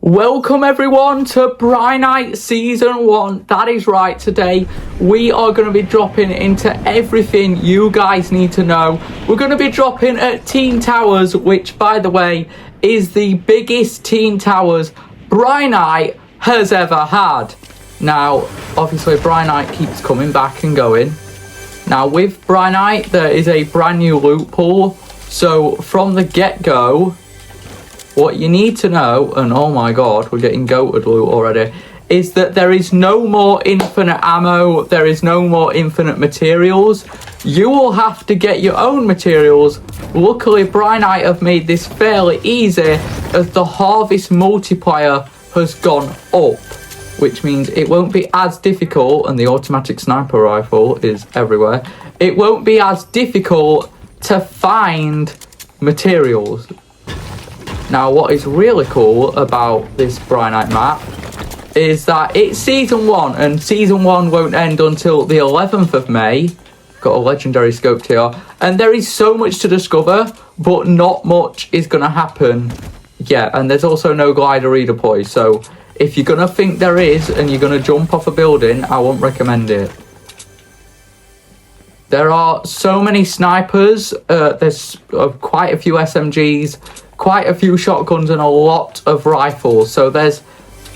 Welcome everyone to Brinite Season 1. That is right, today we are going to be dropping into everything you guys need to know. We're going to be dropping at Teen Towers, which by the way is the biggest Teen Towers Brinite has ever had. Now obviously Brinite keeps coming back and going. Now with Brinite there is a brand new loot pool, so from the get-go what you need to know, and oh my god, we're getting goated loot already, is that there is no more infinite ammo, there is no more infinite materials. You will have to get your own materials. Luckily, Brinite have made this fairly easy as the harvest multiplier has gone up, which means it won't be as difficult, and the automatic sniper rifle is everywhere. It won't be as difficult to find materials. Now, what is really cool about this Brinite map is that it's Season 1, and Season 1 won't end until the 11th of May. Got a legendary scope here. And there is so much to discover, but not much is going to happen yet. And there's also no glider redeploy. So if you're going to think there is, and you're going to jump off a building, I won't recommend it. There are so many snipers. There's quite a few SMGs, quite a few shotguns, and a lot of rifles. So there's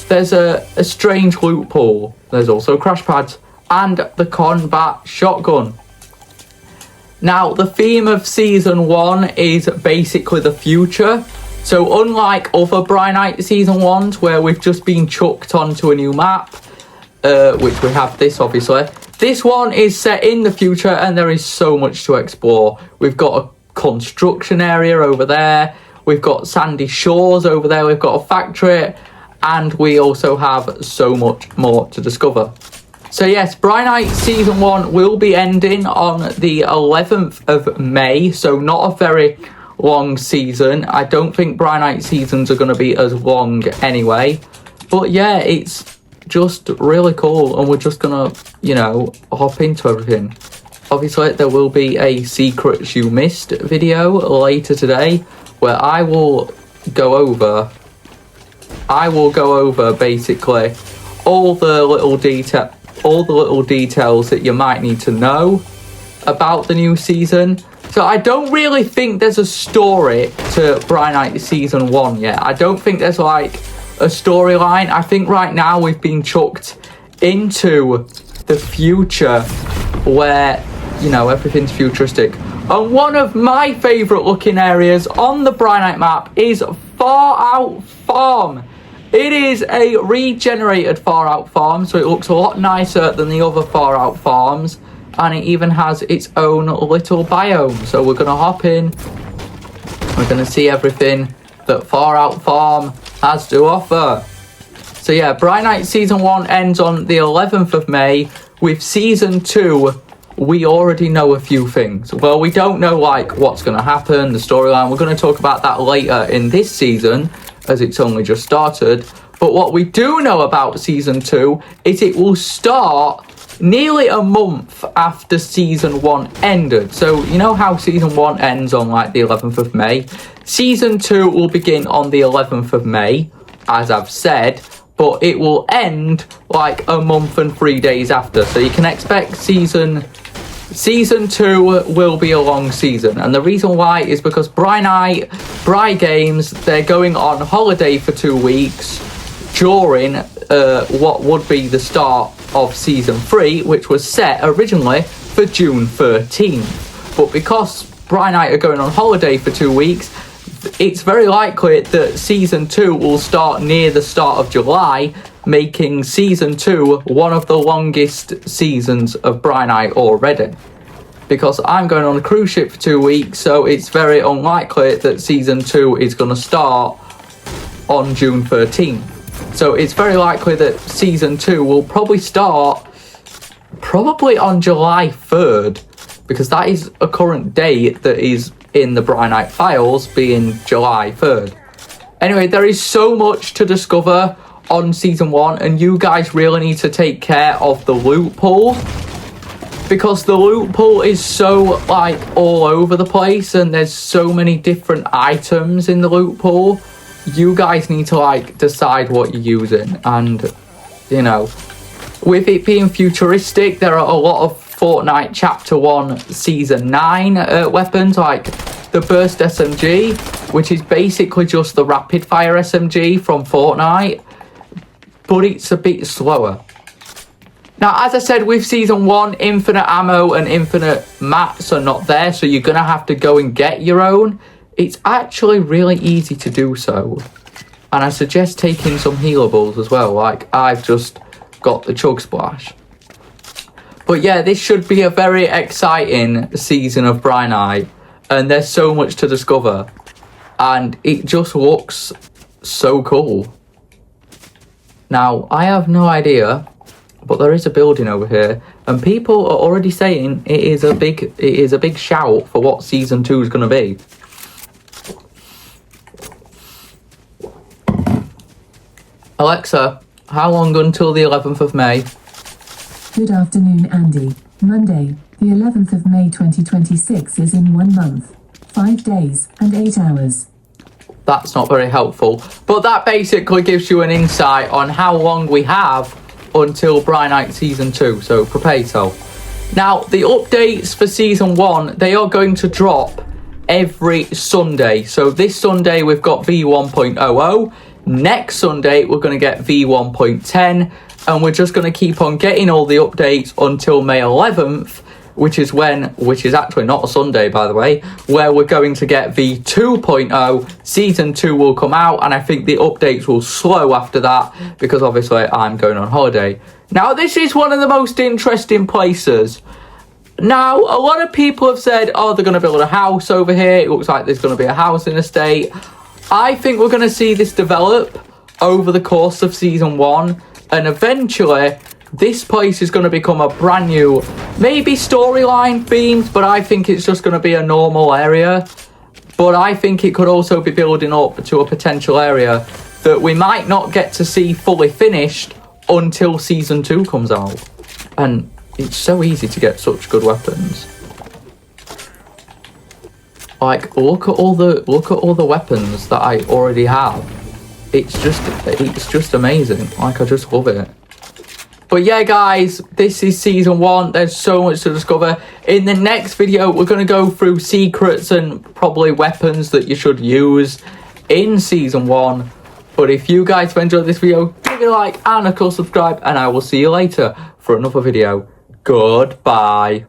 a strange loot pool. There's also crash pads and the combat shotgun. Now the theme of Season 1 is basically the future. So unlike other Brinite Season 1s where we've just been chucked onto a new map, which we have this obviously, this one is set in the future and there is so much to explore. We've got a construction area over there, we've got sandy shores over there, we've got a factory, and we also have so much more to discover. So yes, Brinite Season 1 will be ending on the 11th of May, so not a very long season. I don't think Brinite seasons are going to be as long anyway. But yeah, it's just really cool, and we're just going to, you know, hop into everything. Obviously, there will be a Secrets You Missed video later today, where I will go over basically all the little details that you might need to know about the new season. So I don't really think there's a story to Brinite Season 1 yet. I don't think there's like a storyline. I think right now we've been chucked into the future where, you know, everything's futuristic. And one of my favourite looking areas on the Brinite map is Far Out Farm. It is a regenerated Far Out Farm, so it looks a lot nicer than the other Far Out Farms, and it even has its own little biome. So we're going to hop in, we're going to see everything that Far Out Farm has to offer. So yeah, Brinite Season 1 ends on the 11th of May. With Season 2, we already know a few things. Well, we don't know like what's going to happen, the storyline. We're going to talk about that later in this season, as it's only just started. But what we do know about Season 2 is it will start nearly a month after Season 1 ended. So you know how Season 1 ends on like the 11th of May? Season 2 will begin on the 11th of May, as I've said, but it will end like a month and 3 days after. So you can expect Season 2 will be a long season, and the reason why is because Bri Games, they're going on holiday for 2 weeks during what would be the start of Season 3, which was set originally for June 13th. But because Brinite are going on holiday for 2 weeks, it's very likely that Season 2 will start near the start of July, making Season 2 one of the longest seasons of Brinite already. Because I'm going on a cruise ship for 2 weeks, so it's very unlikely that Season 2 is going to start on June 13th. So it's very likely that Season 2 will probably start on July 3rd, because that is a current date that is in the Brinite files, being July 3rd. Anyway, there is so much to discover on Season 1, and you guys really need to take care of the loot pool, because the loot pool is so like all over the place, and there's so many different items in the loot pool you guys need to like decide what you're using. And you know, with it being futuristic, there are a lot of Fortnite Chapter 1 Season 9 weapons, like the Burst SMG, which is basically just the rapid fire SMG from Fortnite, but it's a bit slower. Now, as I said, with Season 1, infinite ammo and infinite mats are not there, so you're going to have to go and get your own. It's actually really easy to do so. And I suggest taking some healables as well, like I've just got the Chug Splash. But yeah, this should be a very exciting season of Brinite, and there's so much to discover. And it just looks so cool. Now, I have no idea, but there is a building over here, and people are already saying it is a big shout for what Season 2 is going to be. Alexa, how long until the 11th of May? Good afternoon, Andy. Monday, the 11th of May 2026 is in 1 month, 5 days, and 8 hours. That's not very helpful, but that basically gives you an insight on how long we have until Brinite Season 2, so prepare yourself. Now, the updates for Season 1, they are going to drop every Sunday. So this Sunday, we've got V1.00. Next Sunday, we're going to get V1.10. And we're just going to keep on getting all the updates until May 11th, which is actually not a Sunday, by the way, where we're going to get V2.0. Season 2 will come out, and I think the updates will slow after that, because obviously I'm going on holiday. Now, this is one of the most interesting places. Now, a lot of people have said, oh, they're going to build a house over here. It looks like there's going to be a housing estate. I think we're going to see this develop over the course of Season 1. And eventually, this place is going to become a brand new, maybe storyline themed, but I think it's just going to be a normal area. But I think it could also be building up to a potential area that we might not get to see fully finished until Season 2 comes out. And it's so easy to get such good weapons. Like, look at all the weapons that I already have. It's just amazing. Like, I just love it. But yeah, guys, this is Season 1. There's so much to discover. In the next video, we're going to go through secrets and probably weapons that you should use in Season 1. But if you guys have enjoyed this video, give it a like and of course subscribe. And I will see you later for another video. Goodbye.